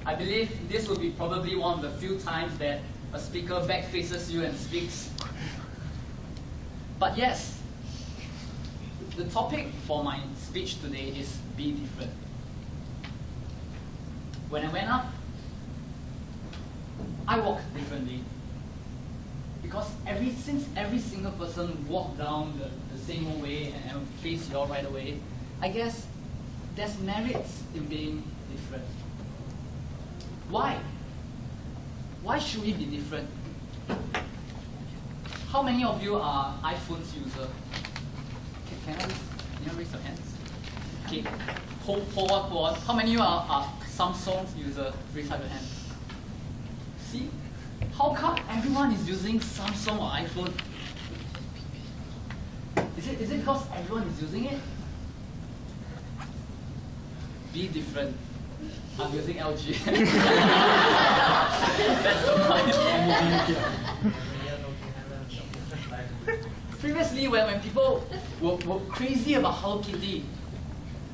I believe this will be probably one of the few times that a speaker back faces you and speaks. But yes, the topic for my speech today is be different. When I went up, I walked differently. Because since every single person walked down the same old way and faced you all right away, I guess there's merits in being different. Why? Why should we be different? How many of you are iPhones user? Can you raise your hands? Okay, hold on. How many of you are Samsung user? Raise up your hand. See? How come everyone is using Samsung or iPhone? Is it because everyone is using it? Be different. I'm using LG. That's the point. Previously, when people were crazy about Hello Kitty,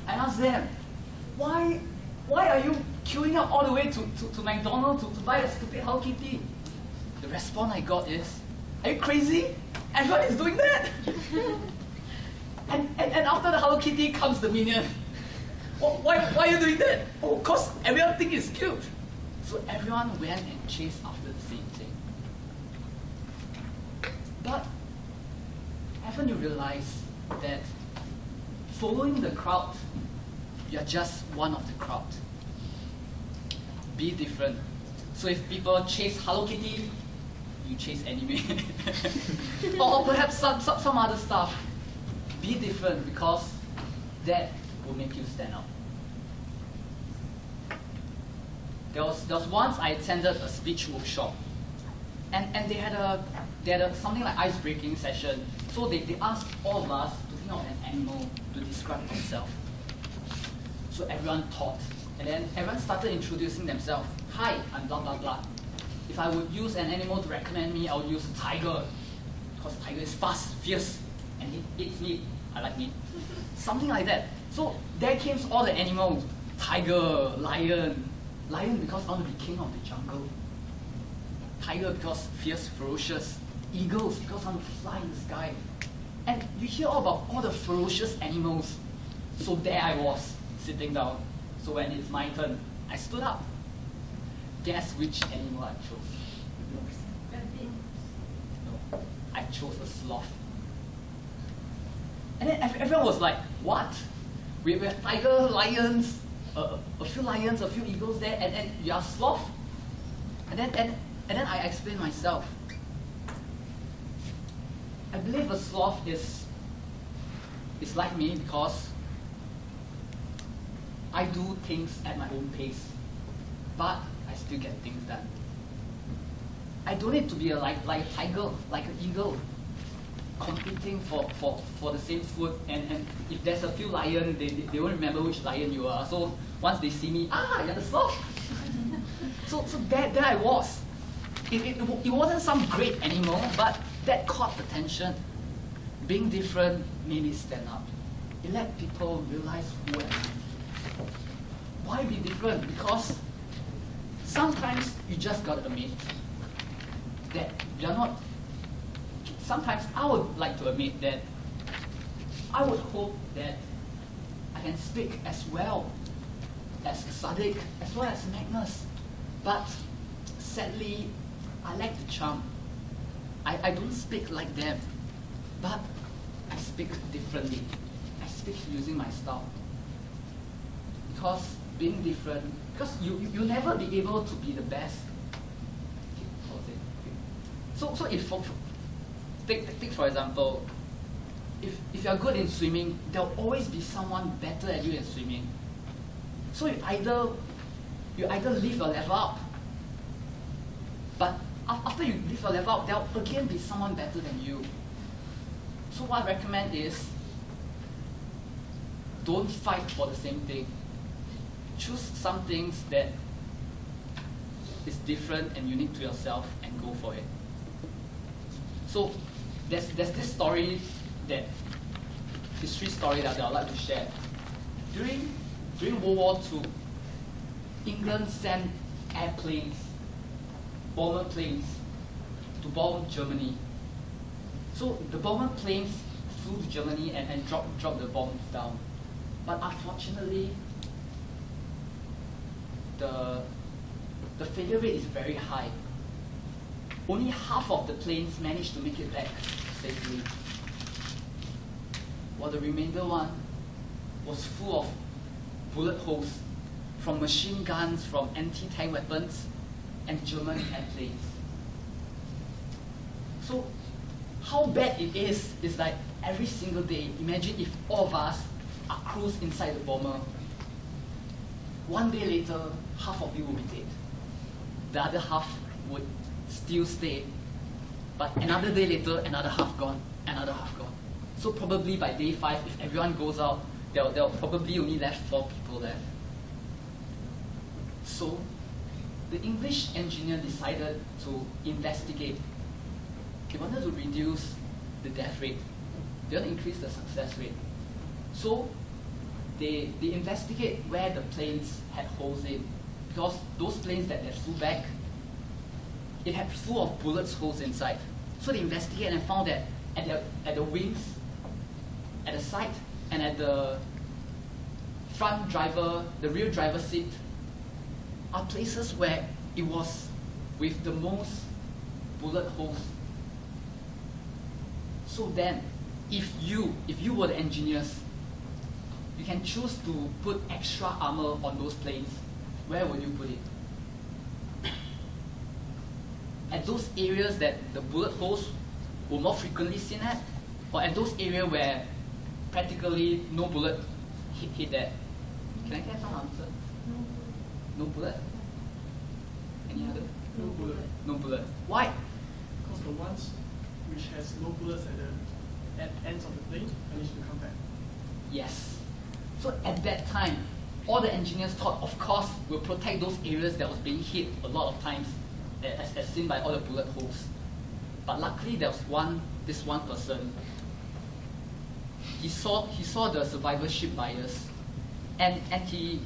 I asked them, why are you queuing up all the way to McDonald's to buy a stupid Hello Kitty? The response I got is, are you crazy? Everyone is doing that. and after the Hello Kitty comes the Minion. Why are you doing that? Oh, because everyone thinks it's cute. So everyone went and chased after the same thing. But haven't you realized that following the crowd, you're just one of the crowd? Be different. So if people chase Hello Kitty, you chase anime. or perhaps some other stuff. Be different because that will make you stand out. There was once I attended a speech workshop, and they had something like ice-breaking session. So they asked all of us to think of an animal to describe themselves. So everyone talked, and then everyone started introducing themselves. Hi, I'm blah blah blah. If I would use an animal to recommend me, I would use a tiger, because tiger is fast, fierce, and it eats meat. I like meat. Something like that. So there came all the animals. Tiger, lion. Lion because I want to be king of the jungle. Tiger because fierce, ferocious. Eagles because I want to fly in the sky. And you hear all about all the ferocious animals. So there I was, sitting down. So when it's my turn, I stood up. Guess which animal I chose? No, I chose a sloth. And then everyone was like, what? We have tiger, lions, a few lions, a few eagles there, and you are sloth? And then I explained myself. I believe a sloth is like me because I do things at my own pace, but I still get things done. I don't need to be like a tiger, like an eagle, competing for the same food, and if there's a few lions, they won't remember which lion you are. So once they see me, you're the sloth. so there I was. It wasn't some great animal, but that caught attention. Being different made me stand up. It let people realize who I am. Why be different? Because sometimes you just gotta admit that you're not. Sometimes I would like to admit that I would hope that I can speak as well as Sadiq, as well as Magnus. But sadly, I lack the charm. I don't speak like them, but I speak differently. I speak using my style. Because being different, because you'll never be able to be the best. So if take for example, if you're good in swimming, there'll always be someone better at you in swimming. So you either lift your level up, but after you lift your level up, there'll again be someone better than you. So what I recommend is, don't fight for the same thing. Choose some things that is different and unique to yourself and go for it. So there's this story, history story that I'd like to share. During World War II, England sent airplanes, bomber planes, to bomb Germany. So the bomber planes flew to Germany and dropped the bombs down. But unfortunately, the failure rate is very high. Only half of the planes managed to make it back safely, while the remainder one was full of bullet holes from machine guns, from anti-tank weapons, and German airplanes. So how bad it is like every single day, imagine if all of us are crews inside the bomber. One day later, half of you will be dead. The other half would still stay. But another day later, another half gone, another half gone. So probably by day 5, if everyone goes out, there'll probably only left 4 people left. So the English engineer decided to investigate. They wanted to reduce the death rate. They want to increase the success rate. So they investigate where the planes had holes in, because those planes that flew back, it had full of bullets holes inside. So they investigated and found that at the wings, at the side, and at the front driver, the rear driver seat, are places where it was with the most bullet holes. So then, if you were the engineers, you can choose to put extra armor on those planes. Where would you put it? At those areas that the bullet holes were more frequently seen at, or at those areas where practically no bullet hit that? Can I get some answer? No bullet? Any other? No bullet. No bullet. Why? Because the ones which has no bullets at ends of the plane managed to come back. Yes. So at that time, all the engineers thought, of course, we'll protect those areas that was being hit a lot of times, as seen by all the bullet holes. But luckily, there was this one person. He saw the survivorship bias, and he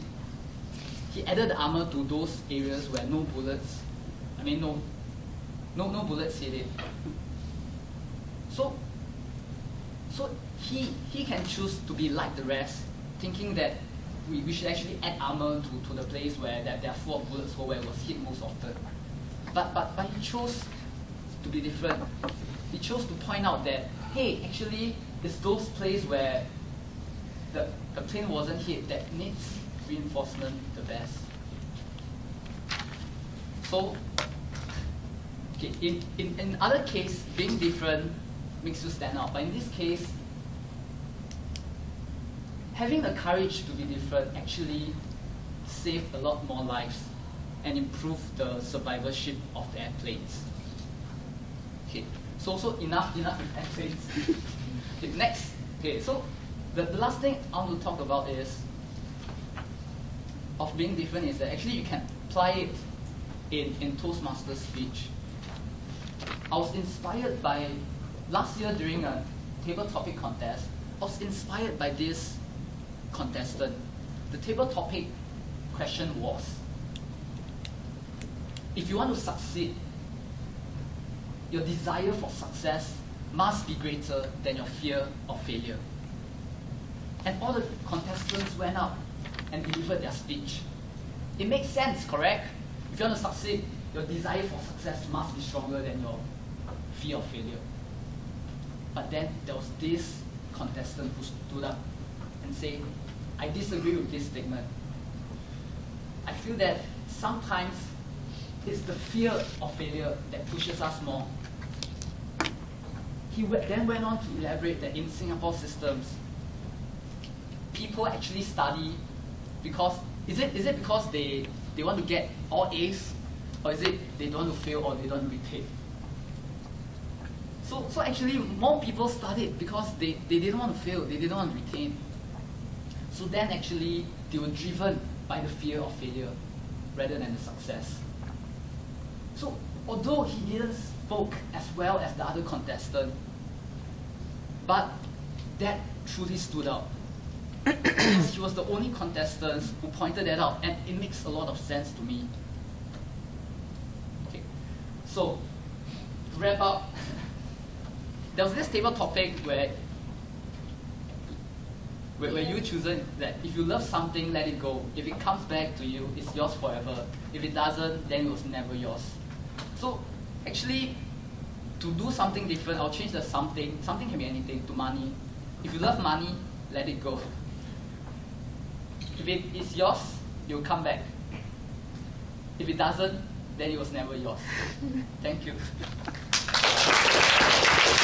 added the armor to those areas where no bullets hit it. So he can choose to be like the rest, thinking that we should actually add armor to the place where there are full of bullets, where it was hit most often. But he chose to be different. He chose to point out that, hey, actually, it's those places where the plane wasn't hit that needs reinforcement the best. So, okay, in other case, being different makes you stand out. But in this case, having the courage to be different actually saved a lot more lives and improved the survivorship of the airplanes. Okay, so enough with airplanes. Okay, next, okay, so the last thing I want to talk about is of being different is that actually you can apply it in Toastmasters speech. I was inspired by, last year during a table topic contest, I was inspired by this contestant. The table topic question was, if you want to succeed, your desire for success must be greater than your fear of failure. And all the contestants went up and delivered their speech. It makes sense, correct? If you want to succeed, your desire for success must be stronger than your fear of failure. But then there was this contestant who stood up and said, I disagree with this statement. I feel that sometimes it's the fear of failure that pushes us more. He then went on to elaborate that in Singapore systems, people actually study because, is it because they want to get all A's, or is it they don't want to fail or they don't want to retain? So actually more people studied because they didn't want to fail, they didn't want to retain. So then actually they were driven by the fear of failure rather than the success. So although he didn't spoke as well as the other contestant, but that truly stood out. Because he was the only contestant who pointed that out, and it makes a lot of sense to me. Okay, so to wrap up, there was this table topic where you chosen that if you love something, let it go. If it comes back to you, it's yours forever. If it doesn't, then it was never yours. So actually, to do something different, I'll change the something. Something can be anything, to money. If you love money, let it go. If it is yours, it will come back. If it doesn't, then it was never yours. Thank you.